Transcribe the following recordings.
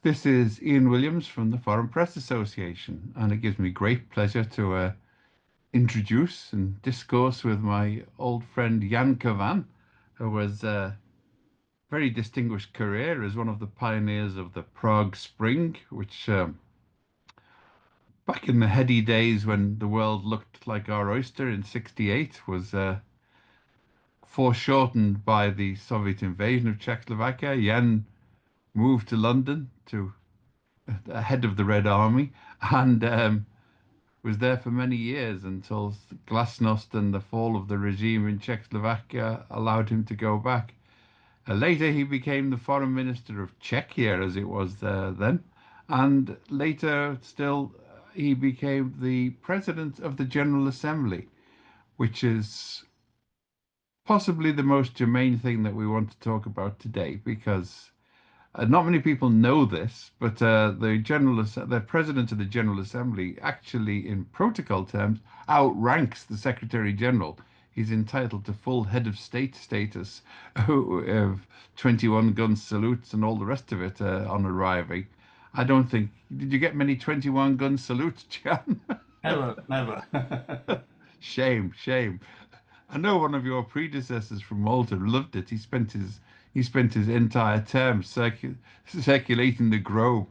This is Ian Williams from the Foreign Press Association, and it gives me great pleasure to introduce and discourse with my old friend Jan Kavan, who has a very distinguished career as one of the pioneers of the Prague Spring, which back in the heady days when the world looked like our oyster in '68 was foreshortened by the Soviet invasion of Czechoslovakia. Jan moved to London to head of the Red Army and was there for many years until Glasnost and the fall of the regime in Czechoslovakia allowed him to go back. Later, he became the foreign minister of Czechia, as it was then, and later still he became the president of the General Assembly, which is possibly the most germane thing that we want to talk about today, because not many people know this, but the president of the General Assembly actually, in protocol terms, outranks the Secretary General. He's entitled to full head of state status, of 21 gun salutes and all the rest of it on arriving. I don't think. Did you get many 21 gun salutes, Jan? Never, never. Shame, shame. I know one of your predecessors from Malta loved it. He spent his entire term circulating the globe,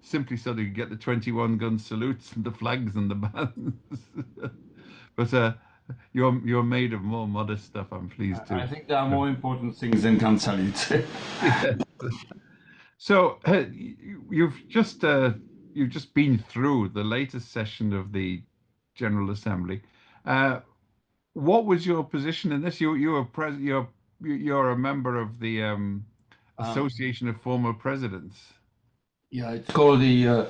simply so that he could get the 21 gun salutes and the flags and the banners. But you're made of more modest stuff. I'm pleased I to. think there are more important things than gun salutes. So you've just been through the latest session of the General Assembly. Uh, what was your position in this? You were you're a member of the Um, Association of Former Presidents. yeah, it's called the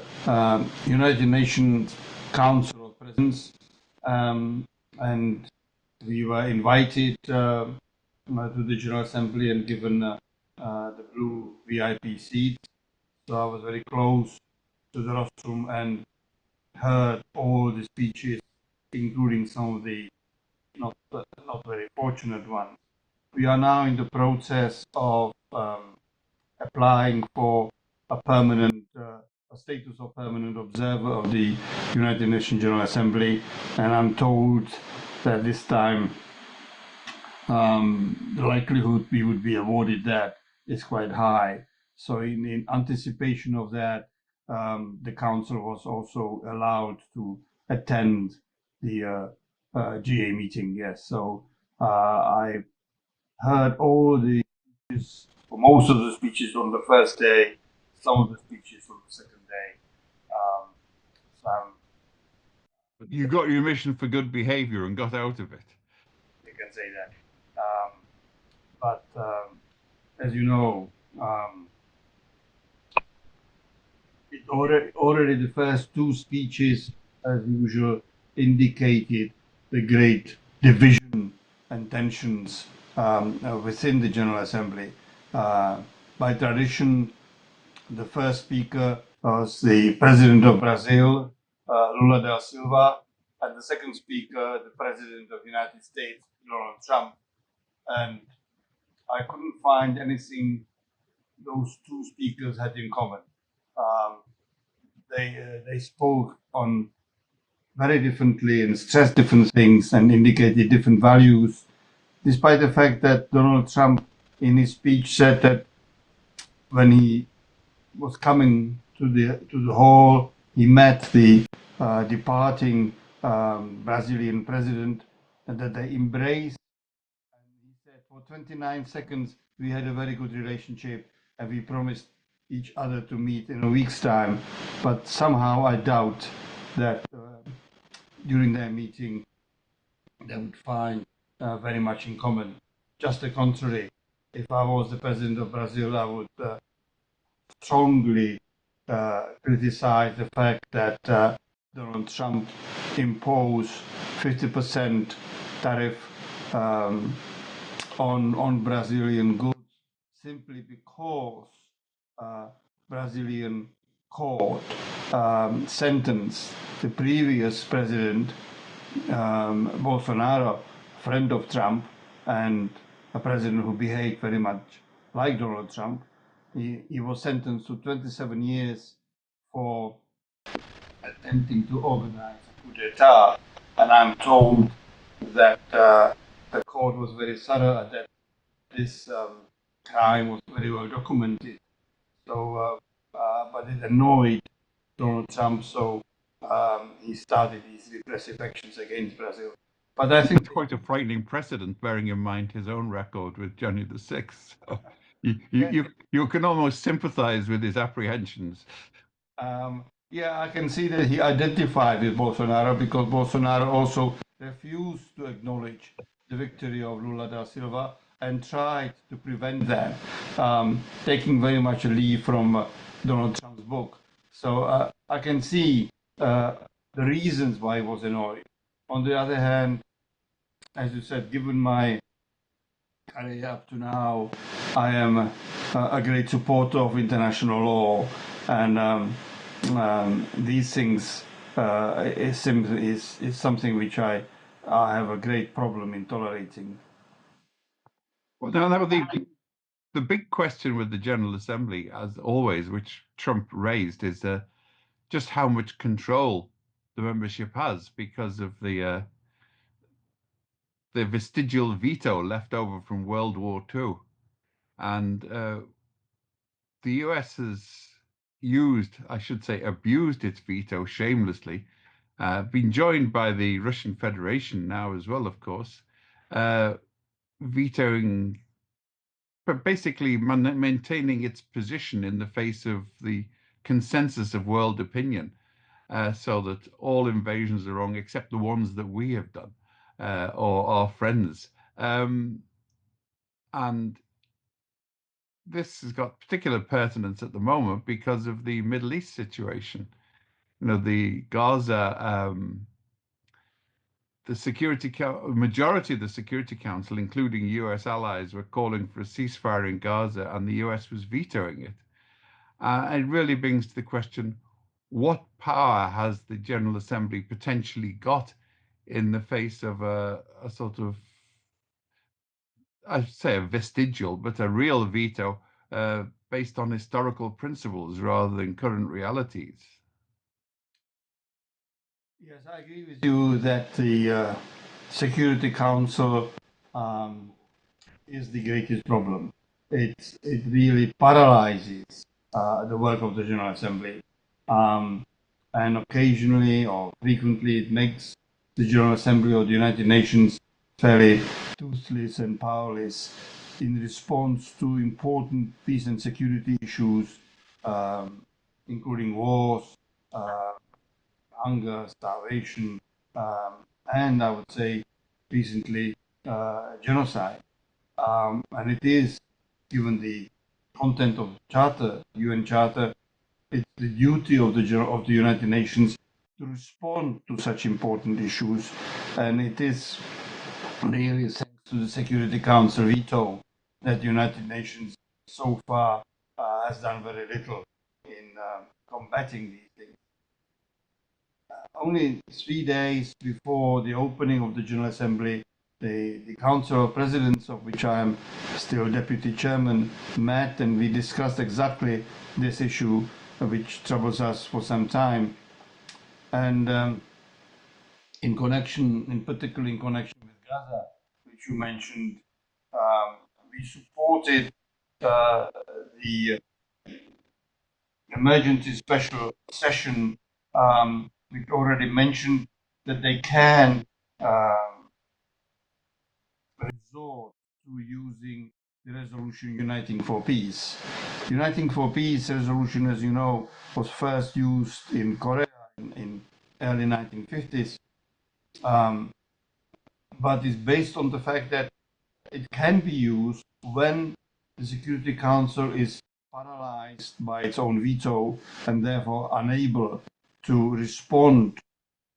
United Nations Council of Presidents, and we were invited to the General Assembly and given the blue VIP seat. So I was very close to the rostrum and heard all the speeches, including some of the not very fortunate ones. We are now in the process of applying for a status of permanent observer of the United Nations General Assembly, and I'm told that this time the likelihood we would be awarded that is quite high. So in anticipation of that, the council was also allowed to attend the GA meeting. Yes, so I heard all the speeches, or most of the speeches on the first day, some of the speeches on the second day. So You got your mission for good behavior and got out of it. you can say that. But as you know, already the first two speeches, as usual, indicated the great division and tensions within the General Assembly. By tradition, the first speaker was the President of Brazil, Lula da Silva, and the second speaker, the President of the United States, Donald Trump. And I couldn't find anything those two speakers had in common. They spoke on very differently and stressed different things and indicated different values, despite the fact that Donald Trump, in his speech, said that when he was coming to the hall, he met the departing Brazilian president, and that they embraced. And he said, for 29 seconds, we had a very good relationship, and we promised each other to meet in a week's time. But somehow I doubt that during their meeting they would find very much in common. Just the contrary. If I was the president of Brazil, I would strongly criticize the fact that Donald Trump imposed 50% tariff on Brazilian goods simply because Brazilian court sentenced the previous president, Bolsonaro, a friend of Trump and a president who behaved very much like Donald Trump, he was sentenced to 27 years for attempting to organize a coup d'etat, and I'm told that the court was very thorough, that this crime was very well documented. So, but it annoyed Donald Trump, so he started these repressive actions against Brazil. But I think It's quite a frightening precedent, bearing in mind his own record with Johnny the Sixth. So you can almost sympathize with his apprehensions. yeah, I can see that he identified with Bolsonaro because Bolsonaro also refused to acknowledge the victory of Lula da Silva and tried to prevent that, taking very much a leaf from Donald Trump's book. So I can see the reasons why he was annoyed. On the other hand, as you said, given my career up to now, I am a great supporter of international law, and these things is something which I have a great problem in tolerating. Well, now the big question with the General Assembly, as always, which Trump raised, is just how much control the membership has because of the vestigial veto left over from World War II, and the US has used, I should say, abused its veto shamelessly. Been joined by the Russian Federation now as well, of course, vetoing, but basically maintaining its position in the face of the consensus of world opinion, so that all invasions are wrong except the ones that we have done, or our friends. And this has got particular pertinence at the moment because of the Middle East situation. You know, the Gaza, the majority of the Security Council, including US allies, were calling for a ceasefire in Gaza, and the US was vetoing it. It really brings to the question, what power has the General Assembly potentially got in the face of a sort of, I'd say a vestigial, but a real veto based on historical principles rather than current realities? Yes, I agree with you that the Security Council is the greatest problem. It really paralyzes the work of the General Assembly, and occasionally or frequently it makes the General Assembly of the United Nations fairly toothless and powerless in response to important peace and security issues, including wars, uh, hunger, starvation, and I would say recently genocide. And it is, given the content of the Charter, UN Charter, it's the duty of the United Nations to respond to such important issues, and it is really thanks to the Security Council veto that the United Nations so far has done very little in combating these things. Only 3 days before the opening of the General Assembly, the Council of Presidents, of which I am still Deputy Chairman, met and we discussed exactly this issue, which troubles us for some time. And in particular in connection with Gaza, which you mentioned, we supported the emergency special session, we already mentioned that they can resort to using the resolution Uniting for Peace. Uniting for Peace resolution, as you know, was first used in Korea in early 1950s, but is based on the fact that it can be used when the Security Council is paralyzed by its own veto and therefore unable to respond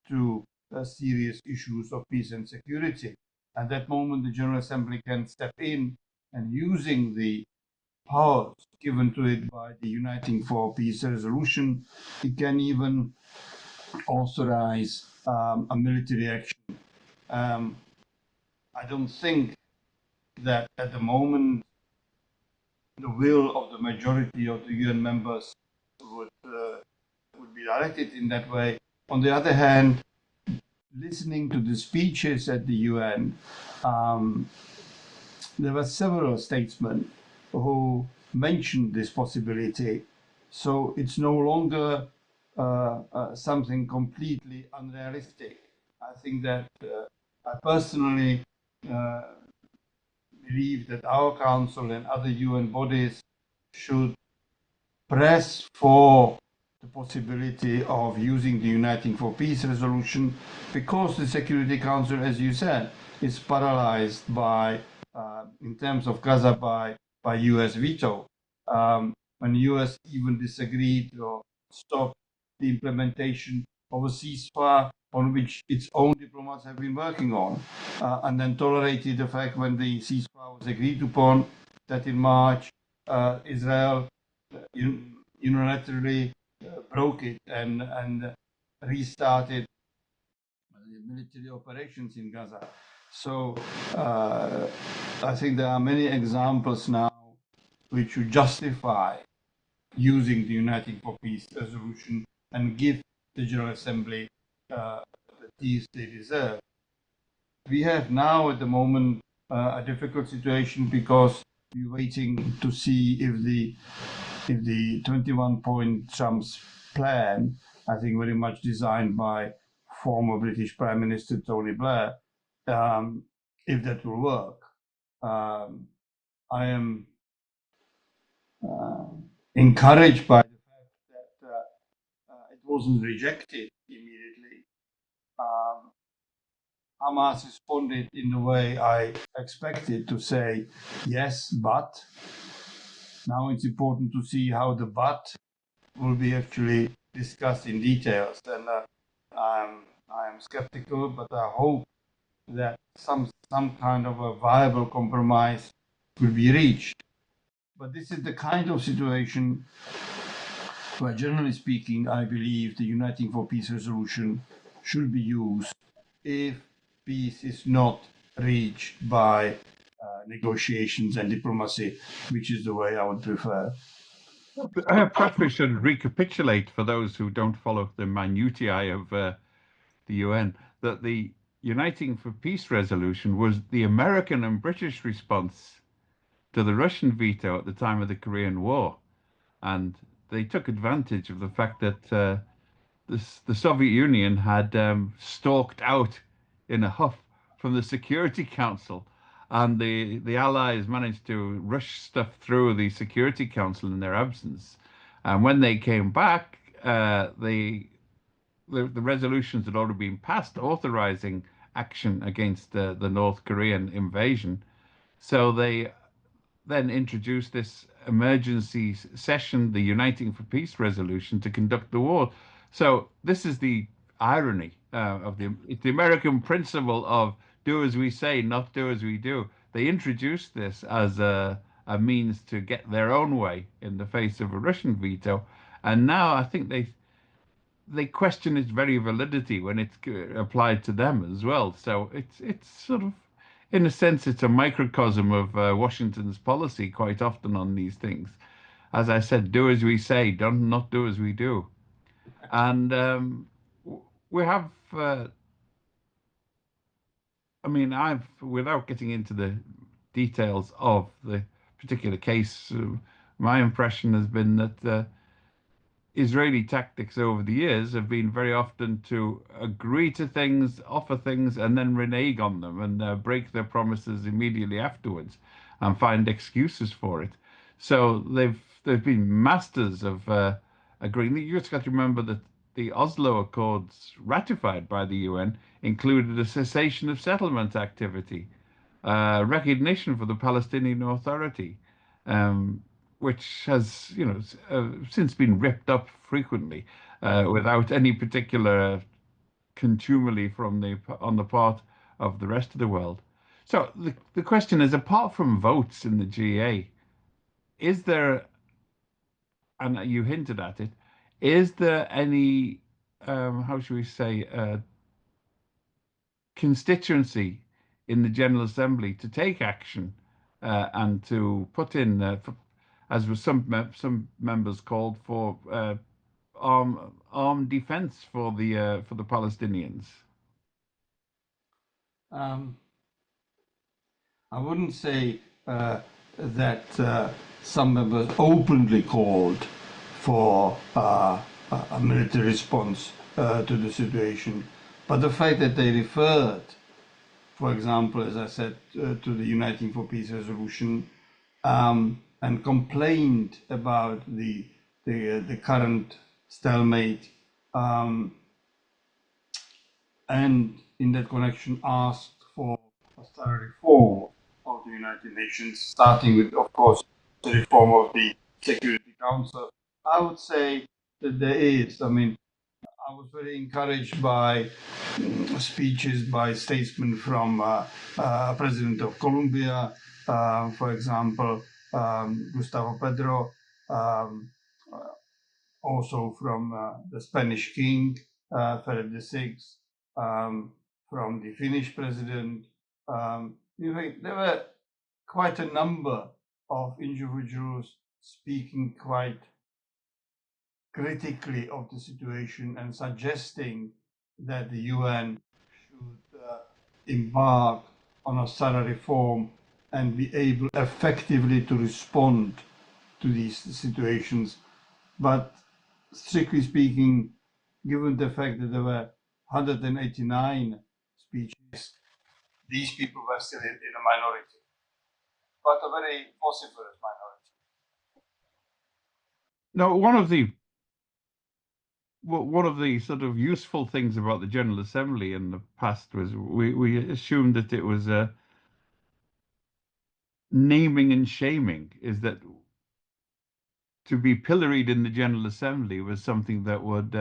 to serious issues of peace and security. At that moment, the General Assembly can step in and using the powers given to it by the Uniting for Peace resolution, it can even authorize a military action. I don't think that at the moment the will of the majority of the UN members would be directed in that way. On the other hand, listening to the speeches at the UN, there were several statesmen who mentioned this possibility. So it's no longer something completely unrealistic. I think that I personally believe that our council and other UN bodies should press for the possibility of using the Uniting for Peace resolution, because the Security Council, as you said, is paralyzed by, in terms of Gaza, by US veto. When the US even disagreed or stopped the implementation of a ceasefire on which its own diplomats have been working on, and then tolerated the fact when the ceasefire was agreed upon that in March Israel unilaterally broke it and restarted military operations in Gaza. So I think there are many examples now which would justify using the Uniting for Peace resolution and give the General Assembly the peace they deserve. We have now at the moment a difficult situation because we're waiting to see if the 21-point Trump's plan, I think very much designed by former British Prime Minister Tony Blair, if that will work. I am encouraged by the fact that it wasn't rejected immediately. Hamas responded in the way I expected, to say yes, but. Now it's important to see how the but will be actually discussed in details. And I'm skeptical, but I hope that some kind of a viable compromise will be reached. But this is the kind of situation where, generally speaking, I believe the Uniting for Peace resolution should be used if peace is not reached by negotiations and diplomacy, which is the way I would prefer. Perhaps we should recapitulate for those who don't follow the minutiae of the UN that the Uniting for Peace resolution was the American and British response to the Russian veto at the time of the Korean War. And they took advantage of the fact that the Soviet Union had stalked out in a huff from the Security Council, and the Allies managed to rush stuff through the Security Council in their absence. And when they came back, the resolutions had already been passed authorizing action against the North Korean invasion. So they then introduced this emergency session, the Uniting for Peace resolution, to conduct the war. So this is the irony of the American principle of do as we say, not do as we do. They introduced this as a means to get their own way in the face of a Russian veto, and now I think they question its very validity when it's applied to them as well. So it's sort of, in a sense, it's a microcosm of Washington's policy quite often on these things. As I said, do as we say, don't not do as we do. And we have, I mean, without getting into the details of the particular case, my impression has been that Israeli tactics over the years have been very often to agree to things, offer things, and then renege on them and break their promises immediately afterwards and find excuses for it. So they've been masters of agreeing. You just got to remember that the Oslo Accords ratified by the UN included a cessation of settlement activity, recognition for the Palestinian Authority, which has, since been ripped up frequently without any particular contumely on the part of the rest of the world. So the question is, apart from votes in the GA, is there, and you hinted at it, is there any, how should we say, constituency in the General Assembly to take action and to put in as was some members called for armed defense for the Palestinians. I wouldn't say that some members openly called for a military response to the situation, but the fact that they referred, for example, as I said, to the Uniting for Peace resolution, and complained about the current stalemate, and in that connection asked for a thorough reform of the United Nations, starting with, of course, the reform of the Security Council. I would say that there is. I mean, I was very encouraged by speeches by statesmen from President of Colombia, for example, Gustavo Petro, also from the Spanish King, Philip VI, from the Finnish president. There were quite a number of individuals speaking quite critically of the situation and suggesting that the UN should embark on a thorough reform and be able effectively to respond to these situations. But strictly speaking, given the fact that there were 189 speeches, these people were still in a minority, but a very vociferous minority. Now, one of the sort of useful things about the General Assembly in the past was we assumed that it was naming and shaming, is that to be pilloried in the General Assembly was something that would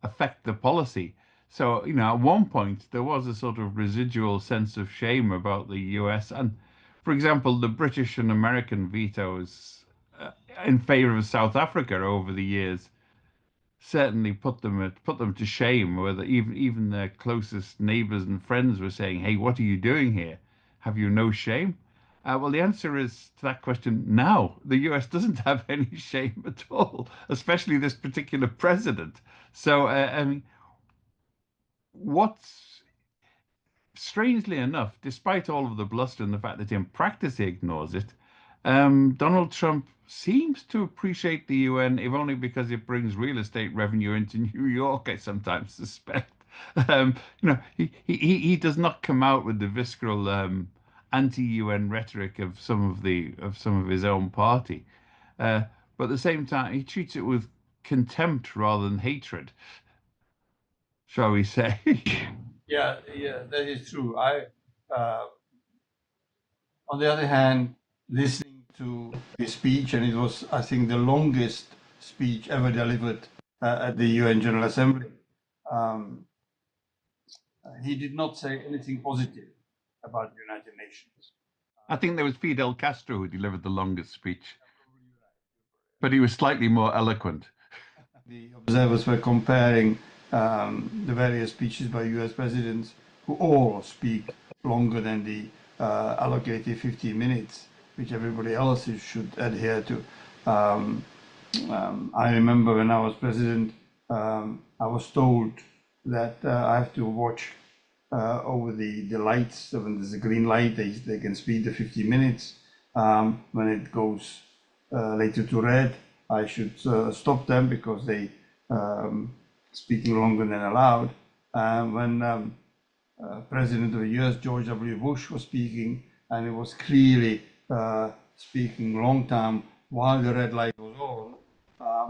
affect the policy. So, at one point, there was a sort of residual sense of shame about the US. And, for example, the British and American vetoes in favor of South Africa over the years certainly put them to shame, where even their closest neighbors and friends were saying, "Hey, what are you doing here? Have you no shame?" Well, the answer is to that question, no. The US doesn't have any shame at all, especially this particular president. So, I mean, what's strangely enough, despite all of the bluster and the fact that in practice he ignores it, Donald Trump seems to appreciate the UN, if only because it brings real estate revenue into New York, I sometimes suspect. He does not come out with the visceral anti-UN rhetoric of some of his own party, but at the same time he treats it with contempt rather than hatred, shall we say? Yeah, that is true. On the other hand, listening to his speech, and it was, I think, the longest speech ever delivered at the UN General Assembly, he did not say anything positive about the United Nations. I think there was Fidel Castro who delivered the longest speech, but he was slightly more eloquent. The observers were comparing the various speeches by US presidents, who all speak longer than the allocated 15 minutes, which everybody else should adhere to. I remember when I was president, I was told that I have to watch over the lights. So when there's a green light, they can speak the 50 minutes. When it goes later to red, I should stop them because they speaking longer than allowed. When President of the US, George W. Bush, was speaking, and it was clearly speaking long time while the red light was on,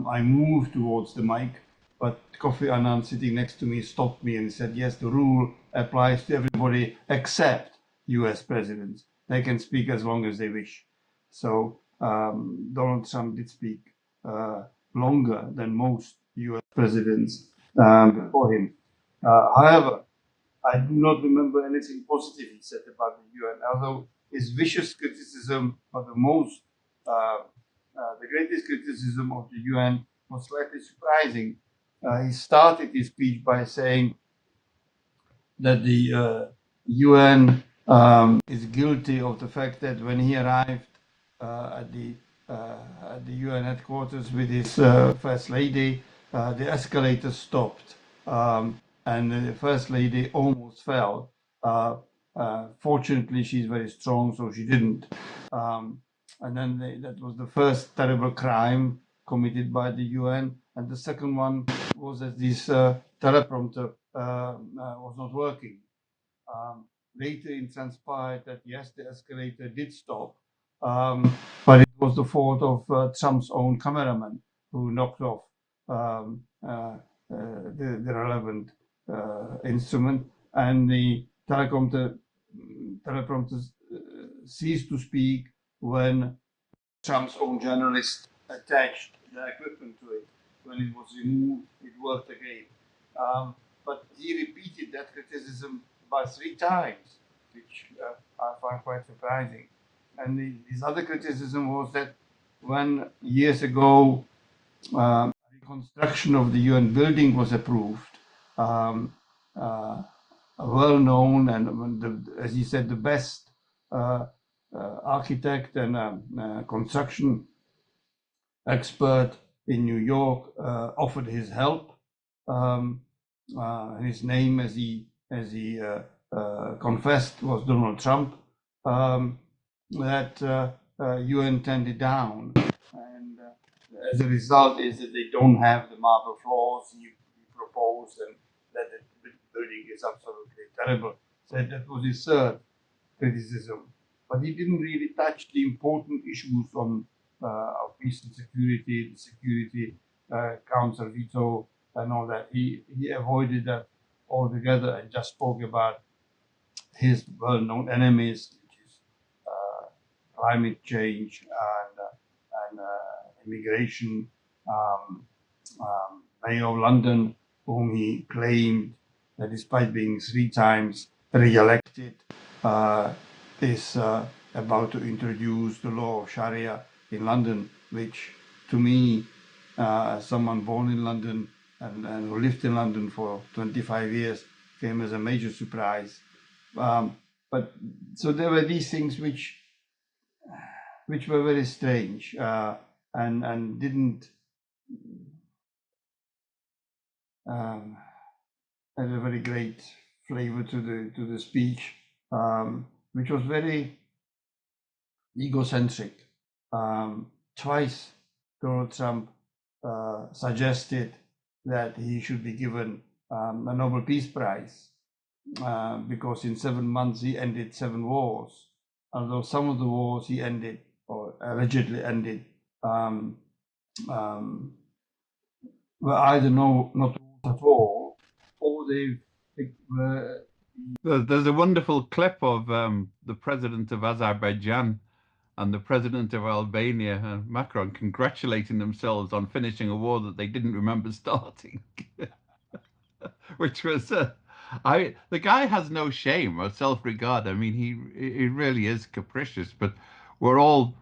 I moved towards the mic, but Kofi Annan sitting next to me stopped me and said, yes, the rule applies to everybody except US presidents. They can speak as long as they wish. So Donald Trump did speak longer than most US presidents before him. However, I do not remember anything positive he said about the UN, although his vicious criticism of the greatest criticism of the UN was slightly surprising. He started his speech by saying that the UN is guilty of the fact that when he arrived at the at the UN headquarters with his first lady. The escalator stopped, and the first lady almost fell. Fortunately, she's very strong, so she didn't. And then that was the first terrible crime committed by the UN. And the second one was that this teleprompter was not working. Later, it transpired that yes, the escalator did stop, but it was the fault of Trump's own cameraman who knocked off the relevant instrument, and the teleprompter ceased to speak when Trump's own journalist attached the equipment to it. When it was removed, it worked again. But he repeated that criticism about 3 times, which I find quite surprising. And his other criticism was that when years ago reconstruction of the UN building was approved, well known and, as he said, the best architect and construction expert in New York offered his help. His name, as he confessed, was Donald Trump. That UN turned it down, and as a result, is that they don't have the marble floors he proposed, and that the building is absolutely terrible. So that was his third criticism. But he didn't really touch the important issues on peace and security, the Security Council veto, and all that. He avoided that altogether and just spoke about his well-known enemies, which is climate change and immigration. Mayor of London, whom he claimed that despite being 3 times re-elected, is about to introduce the law of Sharia in London, which to me, someone born in London and who lived in London for 25 years, came as a major surprise. But so there were these things which were very strange and didn't had a very great flavor to the speech, which was very egocentric. Twice Donald Trump suggested that he should be given a Nobel Peace Prize because in 7 months he ended 7 wars. Although some of the wars he ended or allegedly ended were either not wars at all, or they were. There's a wonderful clip of the president of Azerbaijan and the president of Albania, Macron, congratulating themselves on finishing a war that they didn't remember starting, which was the guy has no shame or self-regard. I mean, he really is capricious, but we're all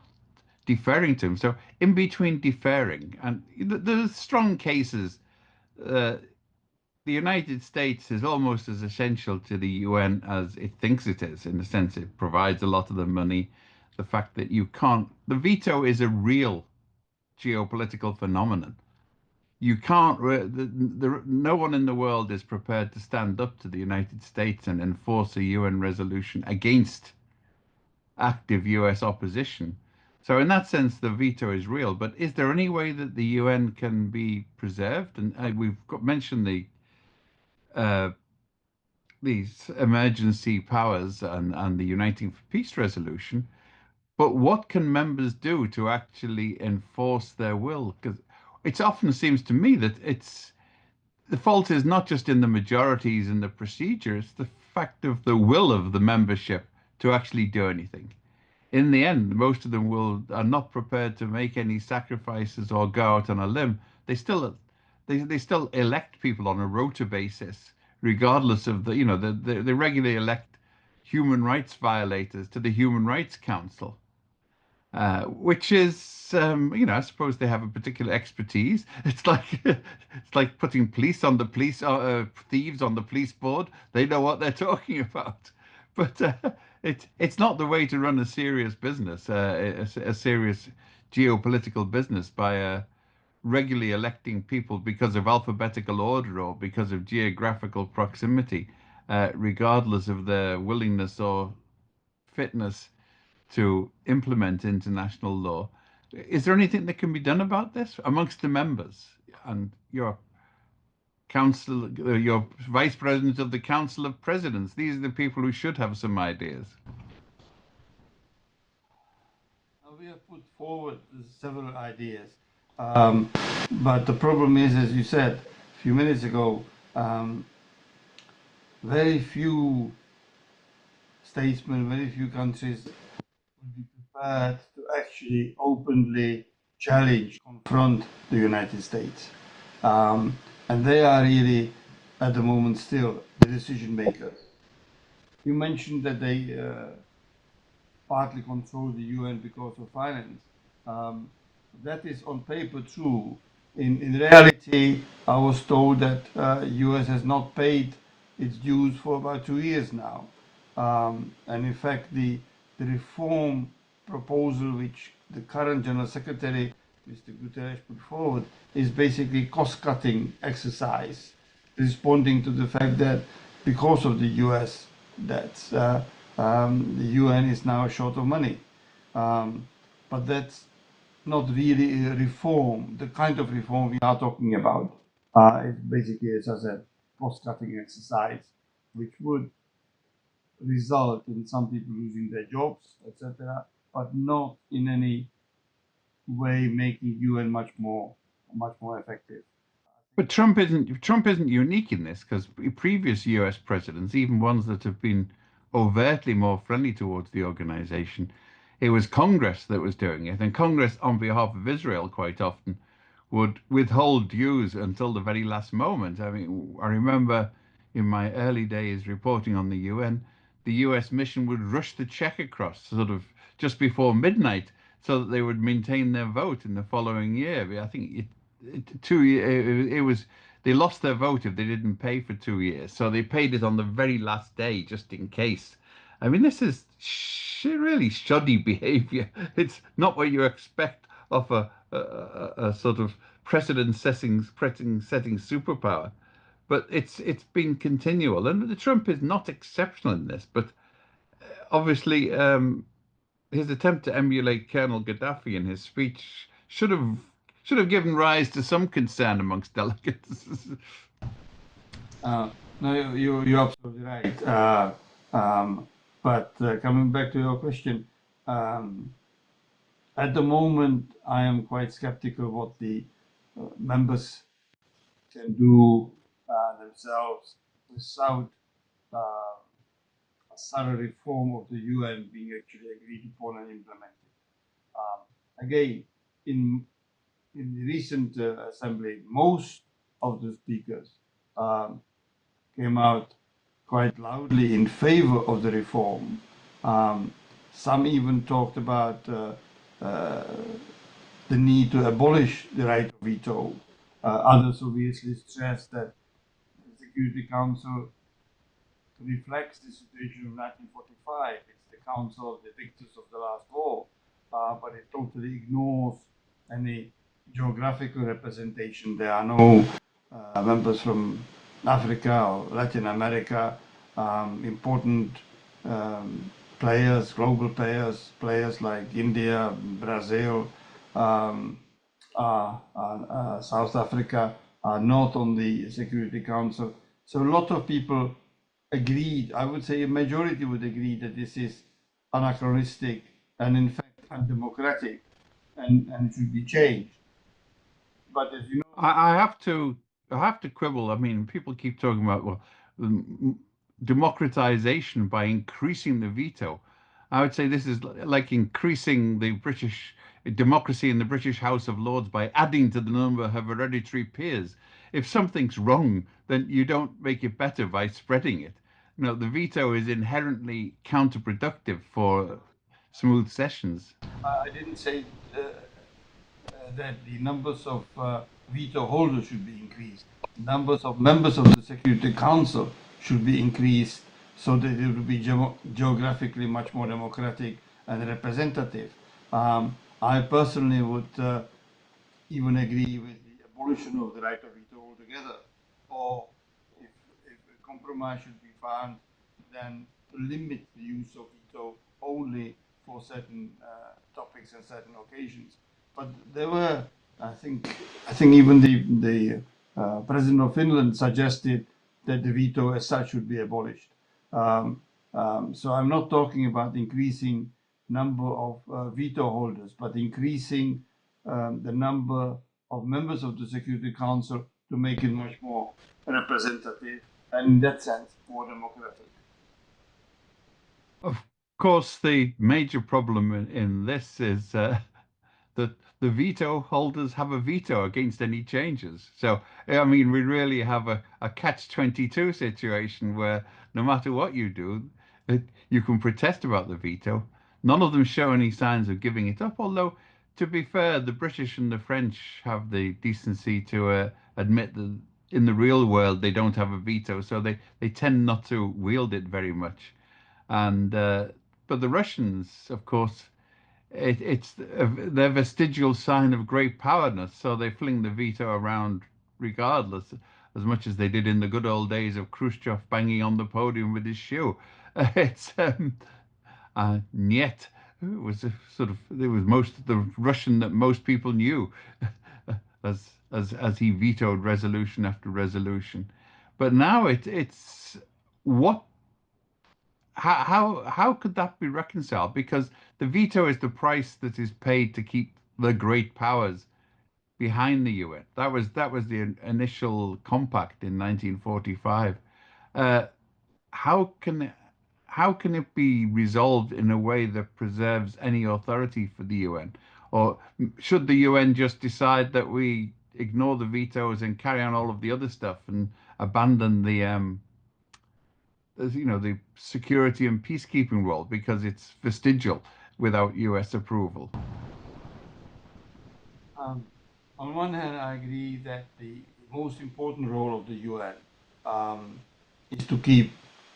deferring to him. So in between deferring and there's strong cases. The United States is almost as essential to the UN as it thinks it is, in the sense it provides a lot of the money. The fact that the veto is a real geopolitical phenomenon. You can't, no one in the world is prepared to stand up to the United States and enforce a UN resolution against active US opposition. So in that sense, the veto is real. But is there any way that the UN can be preserved? And we've mentioned these emergency powers and the Uniting for Peace resolution, but what can members do to actually enforce their will? Because it often seems to me that the fault is not just in the majorities and the procedure, it's the fact of the will of the membership to actually do anything. In the end, most of them are not prepared to make any sacrifices or go out on a limb. They still elect people on a rota basis, regardless of they regularly elect human rights violators to the Human Rights Council, which is I suppose they have a particular expertise. It's like putting thieves on the police board. They know what they're talking about. but it's not the way to run a serious business, a serious geopolitical business by regularly electing people because of alphabetical order or because of geographical proximity, regardless of their willingness or fitness to implement international law. Is there anything that can be done about this amongst the members and your council, your vice president of the Council of Presidents? These are the people who should have some ideas. We have put forward several ideas, but the problem is, as you said a few minutes ago, very few statesmen, very few countries would be prepared to actually openly challenge, confront the United States. And they are really, at the moment, still the decision makers. You mentioned that they partly control the UN because of finance. That is on paper true. In reality, I was told that US has not paid its dues for about 2 years now. And in fact, the reform proposal which the current General Secretary, Mr. Guterres, put forward is basically cost-cutting exercise, responding to the fact that because of the US, that's the UN is now short of money. But that's not really a reform, the kind of reform we are talking about. It's basically, as I said, cost-cutting exercise, which would result in some people losing their jobs, etc., but not in any way making UN much more effective. But Trump isn't unique in this because previous U.S. presidents, even ones that have been overtly more friendly towards the organization, it was Congress that was doing it, and Congress, on behalf of Israel, quite often would withhold dues until the very last moment. I mean, I remember in my early days reporting on the UN, the US mission would rush the Czech across sort of just before midnight so that they would maintain their vote in the following year. I think it was they lost their vote if they didn't pay for 2 years, so they paid it on the very last day just in case. I mean, this is really shoddy behavior. It's not what you expect of a sort of precedent-setting superpower, but it's been continual. And the Trump is not exceptional in this, but obviously his attempt to emulate Colonel Gaddafi in his speech should have given rise to some concern amongst delegates. No, you're absolutely right. But coming back to your question, at the moment, I am quite skeptical what the members can do themselves without a thorough reform of the UN being actually agreed upon and implemented. Again, in the recent assembly, most of the speakers came out quite loudly in favor of the reform. Some even talked about the need to abolish the right of veto. Others obviously stressed that the Security Council reflects the situation of 1945. It's the Council of the Victors of the Last War, but it totally ignores any geographical representation. There are no members from Africa or Latin America, important players, global players like India, Brazil, South Africa are not on the Security Council. So a lot of people agreed, I would say a majority would agree that this is anachronistic and in fact undemocratic and should be changed. But as you know, I have to quibble. I mean, people keep talking about democratization by increasing the veto. I would say this is like increasing the British democracy in the British House of Lords by adding to the number of hereditary peers. If something's wrong, then you don't make it better by spreading it. The veto is inherently counterproductive for smooth sessions. I didn't say that the numbers of veto holders should be increased. Numbers of members of the Security Council should be increased so that it would be geographically much more democratic and representative. I personally would even agree with the abolition of the right of veto altogether, or if a compromise should be found, then to limit the use of veto only for certain topics and certain occasions. But there were, I think even the president of Finland suggested that the veto as such should be abolished. So I'm not talking about increasing number of veto holders, but increasing the number of members of the Security Council to make it much more representative and, in that sense, more democratic. Of course, the major problem in this is that the veto holders have a veto against any changes. So, I mean, we really have a catch-22 situation where no matter what you do, you can protest about the veto. None of them show any signs of giving it up, although, to be fair, the British and the French have the decency to admit that in the real world they don't have a veto, so they tend not to wield it very much. And but the Russians, of course, it's their vestigial sign of great powerness, so they fling the veto around regardless, as much as they did in the good old days of Khrushchev banging on the podium with his shoe. It's Niet was a sort of it was most the Russian that most people knew, as he vetoed resolution after resolution. But now it's what how could that be reconciled? Because the veto is the price that is paid to keep the great powers behind the UN. That was the initial compact in 1945. Uh, how can how can it be resolved in a way that preserves any authority for the UN? Or should the UN just decide that we ignore the vetoes and carry on all of the other stuff and abandon the the security and peacekeeping role because it's vestigial without US approval? Um, on one hand, I agree that the most important role of the UN um, is to keep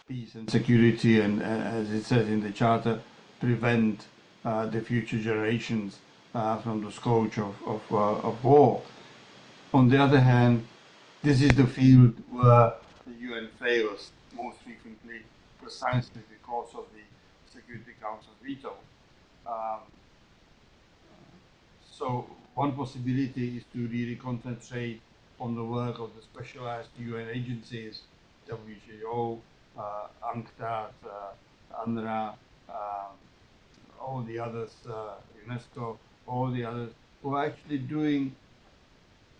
peace and security, and as it says in the Charter, prevent the future generations from the scourge of war. On the other hand, this is the field where the UN fails most frequently, precisely because of the Security Council's veto. Um, so one possibility is to really concentrate on the work of the specialized UN agencies, WHO, UNCTAD, UNRWA, all the others, UNESCO, all the others, who are actually doing,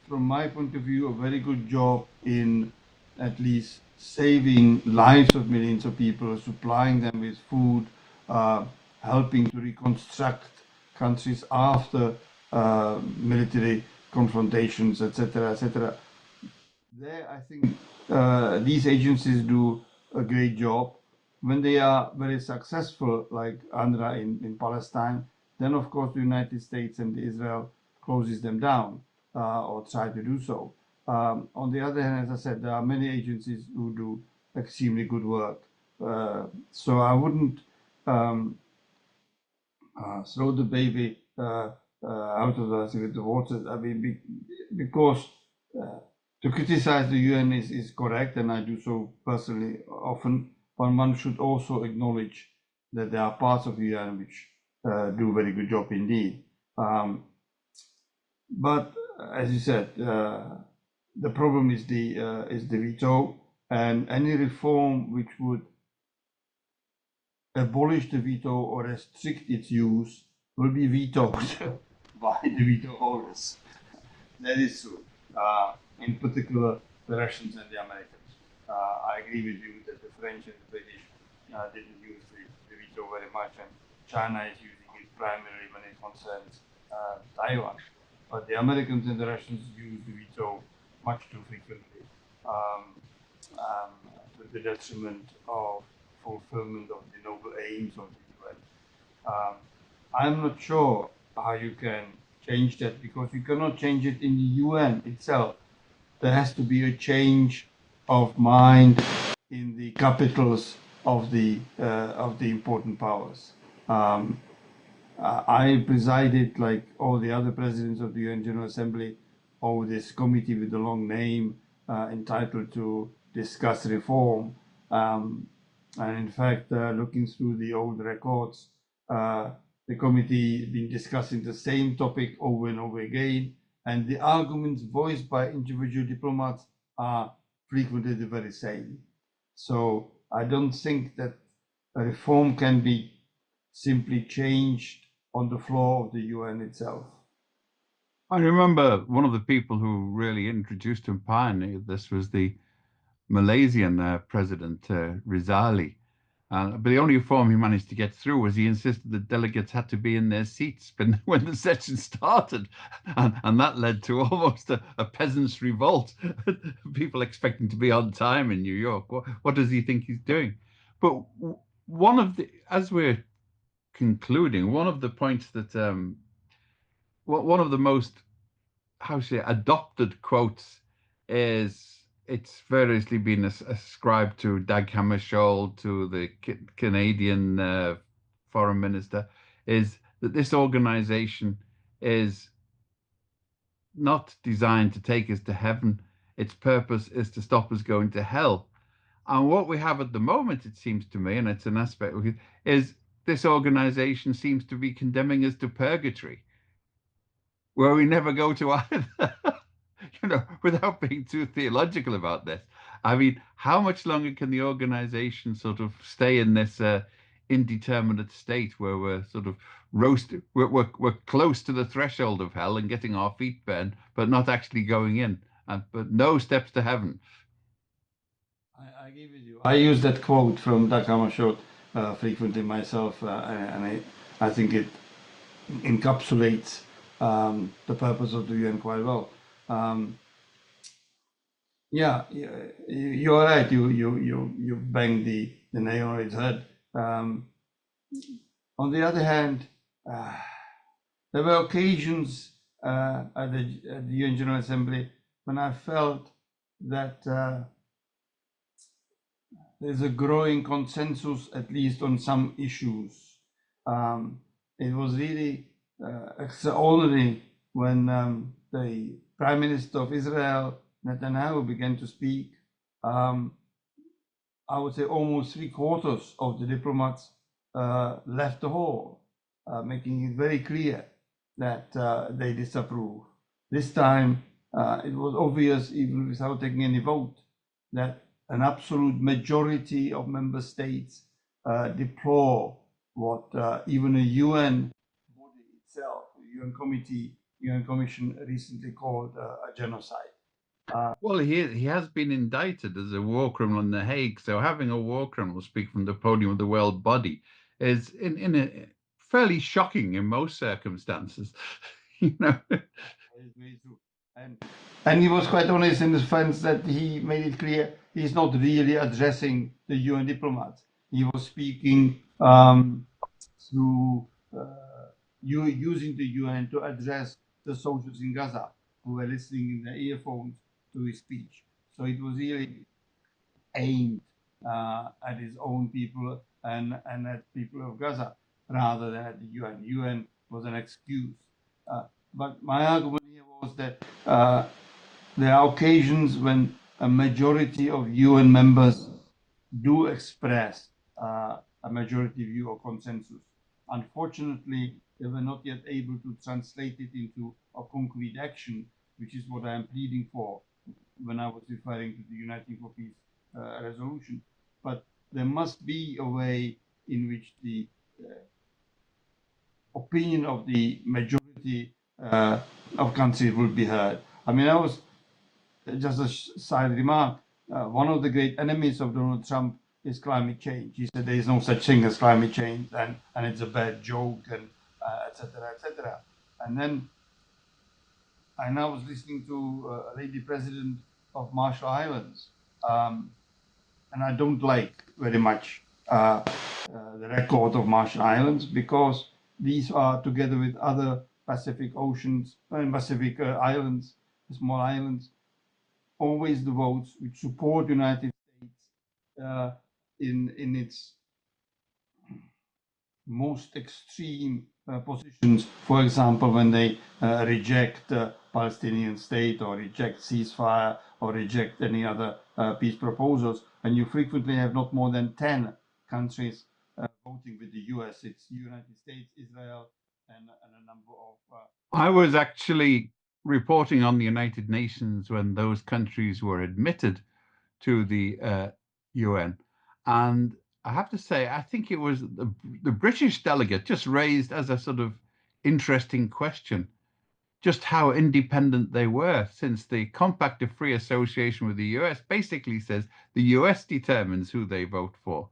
from my point of view, a very good job in at least saving lives of millions of people, supplying them with food, helping to reconstruct countries after military confrontations, etc., etc. There, I think these agencies do a great job. When they are very successful, like UNRWA in Palestine, then of course the United States and Israel closes them down or try to do so. On the other hand, as I said, there are many agencies who do extremely good work. So I wouldn't throw the baby out of the water. I mean, because to criticize the UN is correct, and I do so personally often, but one should also acknowledge that there are parts of the UN which do a very good job indeed. But as you said, the problem is the veto, and any reform which would abolish the veto or restrict its use will be vetoed by the veto holders. That is true. In particular, the Russians and the Americans. I agree with you that the French and the British didn't use the veto very much, and China is using it primarily when it concerns Taiwan. But the Americans and the Russians use the veto much too frequently, to the detriment of fulfillment of the noble aims of the UN. I'm not sure how you can change that, because you cannot change it in the UN itself. There has to be a change of mind in the capitals of the important powers. I presided, like all the other presidents of the UN General Assembly, over this committee with the long name entitled to discuss reform. And in fact, looking through the old records, the committee has been discussing the same topic over and over again, and the arguments voiced by individual diplomats are frequently the very same. So I don't think that a reform can be simply changed on the floor of the UN itself. I remember one of the people who really introduced and pioneered this was the Malaysian president, Rizali. But the only reform he managed to get through was he insisted that delegates had to be in their seats when the session started. And that led to almost a peasants' revolt, people expecting to be on time in New York. What does he think he's doing? But as we're concluding, one of the points that, one of the most, how should I say, adopted quotes is, it's variously been ascribed to Dag Hammarskjöld, to the Canadian foreign minister, is that this organization is not designed to take us to heaven. Its purpose is to stop us going to hell. And what we have at the moment, it seems to me, and it's an aspect, is this organization seems to be condemning us to purgatory, where we never go to either. Without being too theological about this, I mean, how much longer can the organization sort of stay in this indeterminate state where we're sort of roasted, we're close to the threshold of hell and getting our feet burned, but not actually going in, but no steps to heaven? I agree with you. I use that quote from Dag Hammarskjöld frequently myself, and I think it encapsulates the purpose of the UN quite well. Yeah, you're right. You banged the nail on its head. On the other hand, there were occasions at the UN General Assembly when I felt that there's a growing consensus, at least on some issues. It was really extraordinary when the Prime Minister of Israel, Netanyahu, began to speak. I would say almost 3/4 of the diplomats left the hall, making it very clear that they disapprove. This time, it was obvious, even without taking any vote, that an absolute majority of member states deplore what even a UN body itself, a UN committee, UN Commission, recently called a genocide. Well, he has been indicted as a war criminal in The Hague, so having a war criminal speak from the podium of the world body is in a fairly shocking in most circumstances. And he was quite honest in the sense that he made it clear he's not really addressing the UN diplomats. He was speaking through using the UN to address the soldiers in Gaza who were listening in their earphones to his speech. So it was really aimed at his own people and at people of Gaza rather than at the UN. The UN was an excuse. But my argument here was that there are occasions when a majority of UN members do express a majority view or consensus. Unfortunately, they were not yet able to translate it into a concrete action, which is what I am pleading for when I was referring to the Uniting for Peace resolution. But there must be a way in which the opinion of the majority of countries will be heard. I mean, I was just a side remark. One of the great enemies of Donald Trump is climate change. He said there is no such thing as climate change, and it's a bad joke, and etc., etc. And then I now was listening to a lady president of Marshall Islands, and I don't like very much the record of Marshall Islands, because these are, together with other Pacific Oceans and Pacific islands, small islands, always the votes which support the United States in its most extreme positions. For example, when they reject Palestinian state or reject ceasefire or reject any other peace proposals, and you frequently have not more than 10 countries voting with the US. It's United States, Israel, and a number of... I was actually reporting on the United Nations when those countries were admitted to the UN. And I have to say, I think it was the British delegate just raised as a sort of interesting question just how independent they were, since the Compact of Free Association with the US basically says the US determines who they vote for.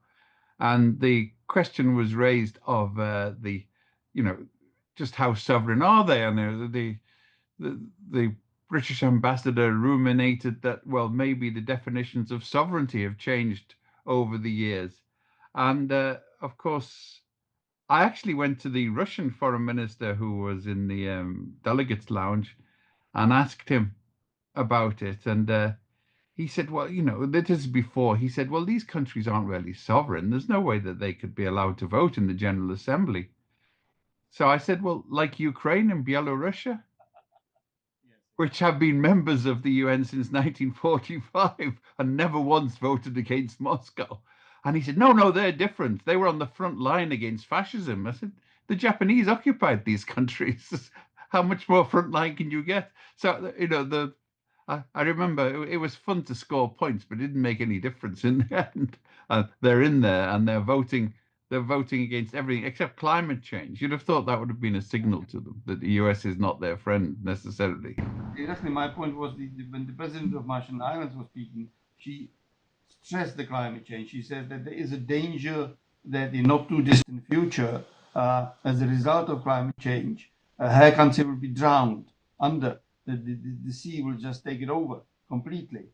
And the question was raised of just how sovereign are they? And the British ambassador ruminated that, well, maybe the definitions of sovereignty have changed over the years. And of course, I actually went to the Russian foreign minister who was in the delegates lounge and asked him about it. And he said, well, this is before. He said, well, these countries aren't really sovereign. There's no way that they could be allowed to vote in the General Assembly. So I said, well, like Ukraine and Belarus, which have been members of the UN since 1945 and never once voted against Moscow. And he said, no, they're different. They were on the front line against fascism. I said, the Japanese occupied these countries. How much more front line can you get? So, I remember it was fun to score points, but it didn't make any difference in the end. They're in there and they're voting against everything except climate change. You'd have thought that would have been a signal to them that the US is not their friend necessarily. Exactly. My point was when the president of Marshall Islands was speaking, she stressed the climate change. She said that there is a danger that in not too distant future, as a result of climate change, her country will be drowned under. The sea will just take it over completely.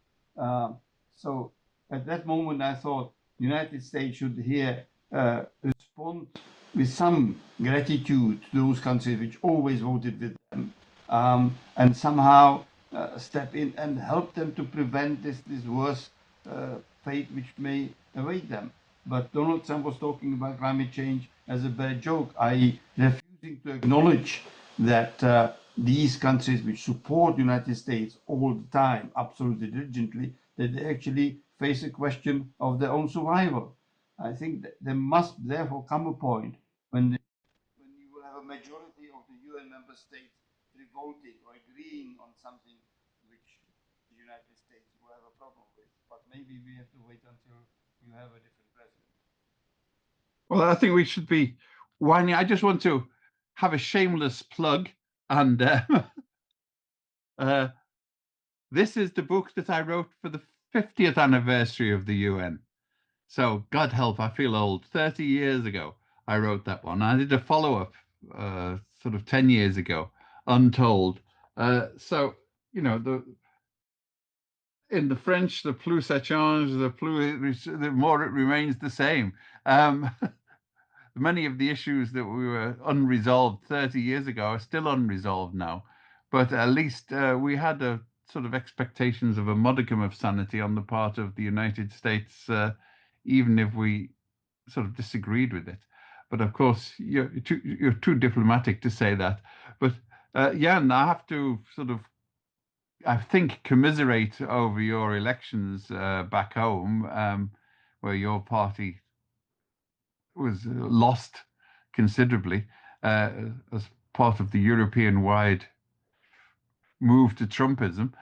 So at that moment, I thought the United States should here respond with some gratitude to those countries which always voted with them, and somehow step in and help them to prevent this worse fate which may await them. But Donald Trump was talking about climate change as a bad joke, i.e. refusing to acknowledge that these countries which support the United States all the time, absolutely diligently, that they actually face a question of their own survival. I think that there must therefore come a point when you will have a majority of the UN member states revolting or agreeing on something which the United States will have a problem with. But maybe we have to wait until you have a different president. Well, I think we should be winding. I just want to have a shameless plug, and this is the book that I wrote for the 50th anniversary of the UN. So God help, I feel old. 30 years ago, I wrote that one. I did a follow-up sort of 10 years ago, Untold. So, in the French, the plus ça change, the more it remains the same. Many of the issues that we were unresolved 30 years ago are still unresolved now. But at least we had a sort of expectations of a modicum of sanity on the part of the United States, even if we sort of disagreed with it. But of course, you're too diplomatic to say that. But Jan, I have to sort of, I think, commiserate over your elections back home, where your party was lost considerably as part of the European-wide move to Trumpism.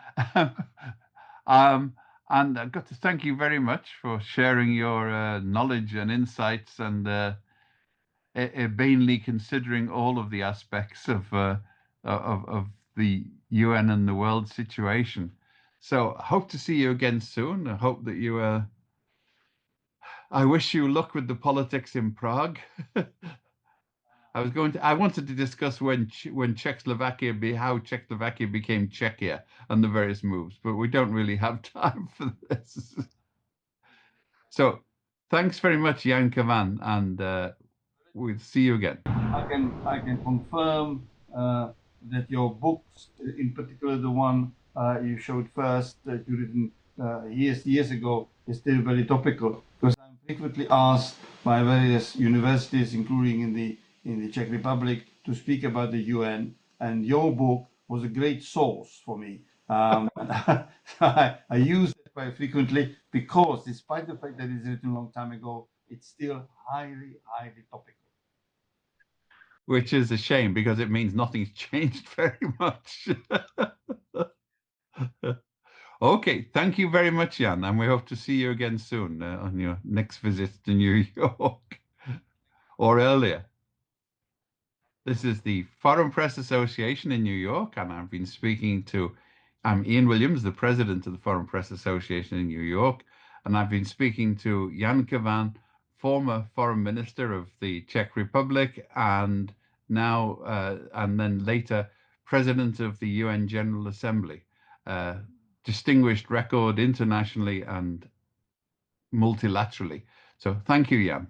And I've got to thank you very much for sharing your knowledge and insights and urbanely considering all of the aspects of the UN and the world situation. So I hope to see you again soon. I hope that you I wish you luck with the politics in Prague. I wanted to discuss when how Czechoslovakia became Czechia and the various moves, but we don't really have time for this. So thanks very much, Jan Kavan, and we'll see you again. I can confirm that your books, in particular the one you showed first, that you written years ago, is still very topical, because I'm frequently asked by various universities, including in the Czech Republic, to speak about the UN, and your book was a great source for me. I use it quite frequently because, despite the fact that it's written a long time ago, it's still highly, highly topical. Which is a shame because it means nothing's changed very much. Okay, thank you very much, Jan, and we hope to see you again soon on your next visit to New York or earlier. This is the Foreign Press Association in New York, and I'm Ian Williams, the president of the Foreign Press Association in New York, and I've been speaking to Jan Kavan, former foreign minister of the Czech Republic, and then later president of the UN General Assembly. Distinguished record internationally and multilaterally. So thank you, Jan.